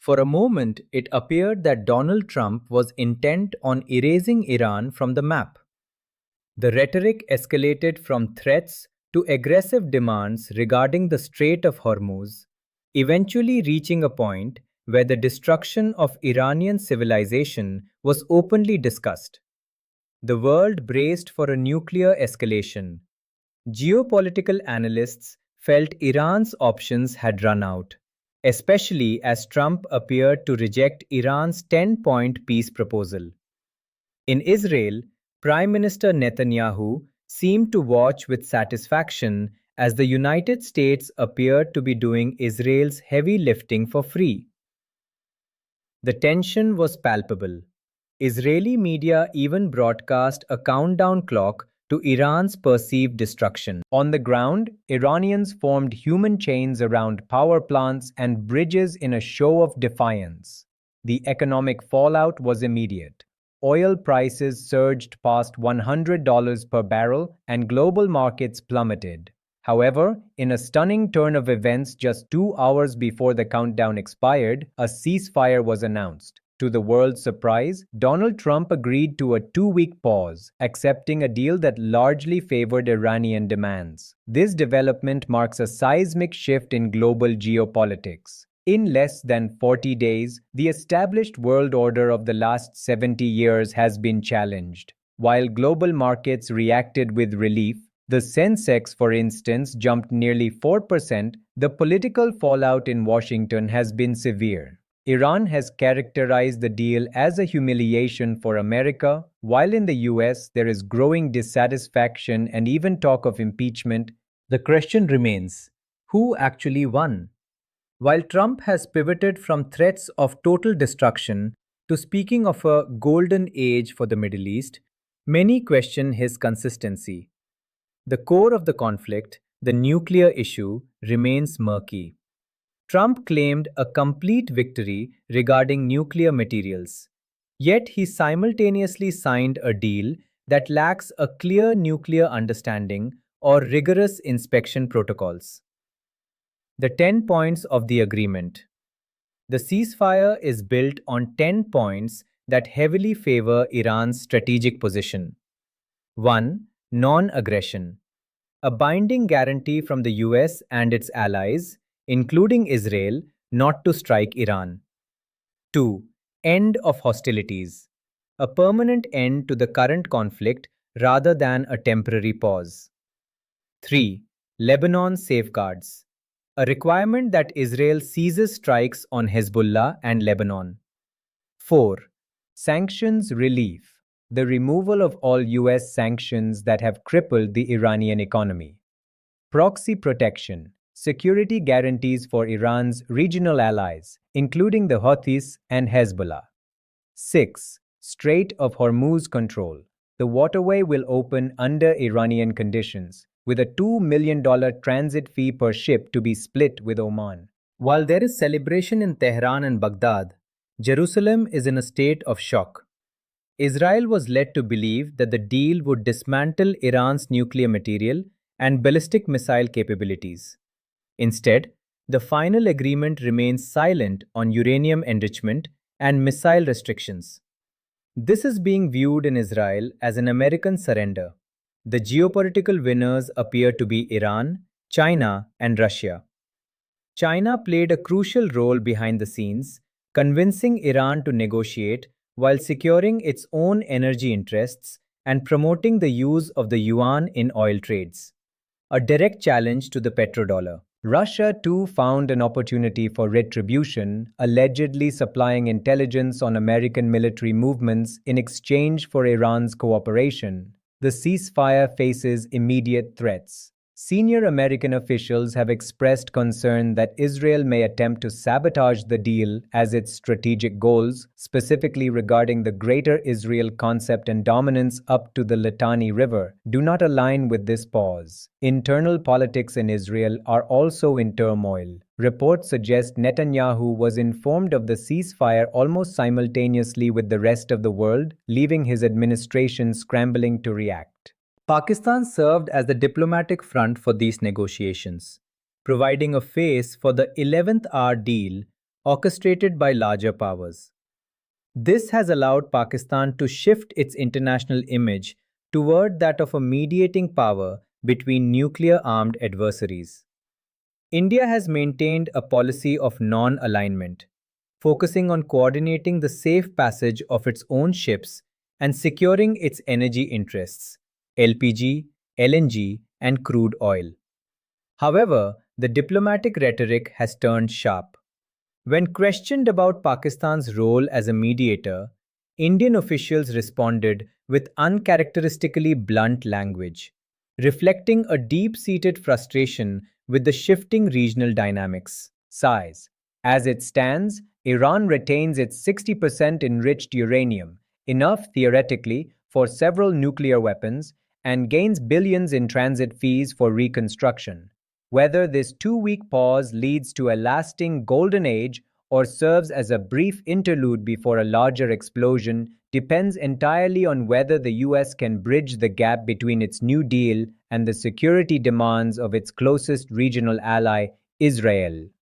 For a moment, it appeared that Donald Trump was intent on erasing Iran from the map. The rhetoric escalated from threats to aggressive demands regarding the Strait of Hormuz, eventually reaching a point where the destruction of Iranian civilization was openly discussed. The world braced for a nuclear escalation. Geopolitical analysts felt Iran's options had run out, especially as Trump appeared to reject Iran's 10-point peace proposal. In Israel, Prime Minister Netanyahu seemed to watch with satisfaction as the United States appeared to be doing Israel's heavy lifting for free. The tension was palpable. Israeli media even broadcast a countdown clock to Iran's perceived destruction. On the ground, Iranians formed human chains around power plants and bridges in a show of defiance. The economic fallout was immediate. Oil prices surged past $100 per barrel and global markets plummeted. However, in a stunning turn of events just 2 hours before the countdown expired, a ceasefire was announced. To the world's surprise, Donald Trump agreed to a 2-week pause, accepting a deal that largely favored Iranian demands. This development marks a seismic shift in global geopolitics. In less than 40 days, the established world order of the last 70 years has been challenged. While global markets reacted with relief, the Sensex, for instance, jumped nearly 4%. The political fallout in Washington has been severe. Iran has characterized the deal as a humiliation for America, while in the US there is growing dissatisfaction and even talk of impeachment. The question remains, who actually won? While Trump has pivoted from threats of total destruction to speaking of a golden age for the Middle East, many question his consistency. The core of the conflict, the nuclear issue, remains murky. Trump claimed a complete victory regarding nuclear materials, yet he simultaneously signed a deal that lacks a clear nuclear understanding or rigorous inspection protocols. The 10 points of the agreement. The ceasefire is built on 10 points that heavily favor Iran's strategic position. 1. Non-aggression. A binding guarantee from the US and its allies, including Israel, not to strike Iran. 2. End of hostilities. A permanent end to the current conflict rather than a temporary pause. 3. Lebanon safeguards. A requirement that Israel ceases strikes on Hezbollah and Lebanon. 4. Sanctions relief. The removal of all US sanctions that have crippled the Iranian economy. Proxy protection. Security guarantees for Iran's regional allies, including the Houthis and Hezbollah. 6. Strait of Hormuz control. The waterway will open under Iranian conditions, with a $2 million transit fee per ship to be split with Oman. While there is celebration in Tehran and Baghdad, Jerusalem is in a state of shock. Israel was led to believe that the deal would dismantle Iran's nuclear material and ballistic missile capabilities. Instead, the final agreement remains silent on uranium enrichment and missile restrictions. This is being viewed in Israel as an American surrender. The geopolitical winners appear to be Iran, China, and Russia. China played a crucial role behind the scenes, convincing Iran to negotiate while securing its own energy interests and promoting the use of the yuan in oil trades. A direct challenge to the petrodollar. Russia too found an opportunity for retribution, allegedly supplying intelligence on American military movements in exchange for Iran's cooperation. The ceasefire faces immediate threats. Senior American officials have expressed concern that Israel may attempt to sabotage the deal as its strategic goals, specifically regarding the Greater Israel concept and dominance up to the Litani River, do not align with this pause. Internal politics in Israel are also in turmoil. Reports suggest Netanyahu was informed of the ceasefire almost simultaneously with the rest of the world, leaving his administration scrambling to react. Pakistan served as the diplomatic front for these negotiations, providing a face for the 11th hour deal orchestrated by larger powers. This has allowed Pakistan to shift its international image toward that of a mediating power between nuclear armed adversaries. India has maintained a policy of non alignment, focusing on coordinating the safe passage of its own ships and securing its energy interests LPG, LNG, and crude oil. However, the diplomatic rhetoric has turned sharp. When questioned about Pakistan's role as a mediator, Indian officials responded with uncharacteristically blunt language, reflecting a deep seated frustration with the shifting regional dynamics. Size. As it stands, Iran retains its 60% enriched uranium, enough theoretically for several nuclear weapons, and gains billions in transit fees for reconstruction. Whether this 2 week pause leads to a lasting golden age or serves as a brief interlude before a larger explosion depends entirely on whether the US can bridge the gap between its New Deal and the security demands of its closest regional ally, Israel.